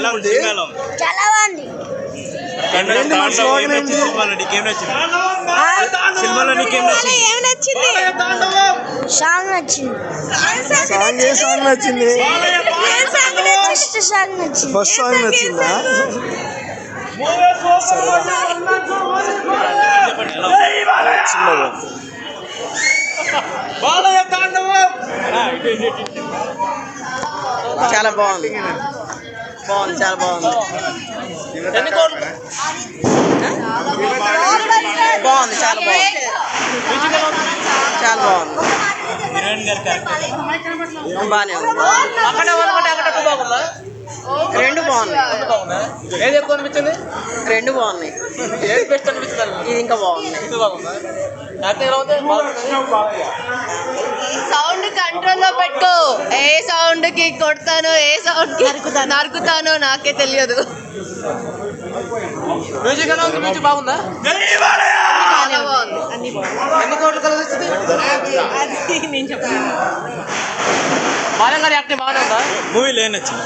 బాగుంది. చాలా బాగుంది. సినిమాలో నీకేం నచ్చింది? ఏం నచ్చింది? సాంగ్ నచ్చింది. సాంగ్ ఏ సాంగ్ నచ్చింది? ఫస్ట్ సాంగ్ నచ్చింది. ఫస్ట్ సాంగ్ నచ్చిందా? చాలా బాగుంది. చాలా బాగుంది. బాగుంది, చాలా బాగుంది. చాలా బాగుంది. బాగానే ఉంది. రెండు బాగున్నాయి. ఏది ఎక్కువ అనిపించింది? రెండు బాగున్నాయి. ఏది బెస్ట్ అనిపించింది? ఇది ఇంకా బాగుంది. సౌండ్ కంట్రోల్లో పెట్టుకో. ఏ సౌండ్ కి కొడతానో ఏ సౌండ్ కి నరుకుతానో నాకే తెలియదు. మ్యూజిక్ ఎలా ఉంది? మ్యూజిక్ బాగుందా? చాలా బాగుంది. ఎన్ని కోట్లు కలిసి బాలయ్య గారి యాక్టింగ్ బాగానే ఉందా? మూవీలో ఏం నచ్చింది?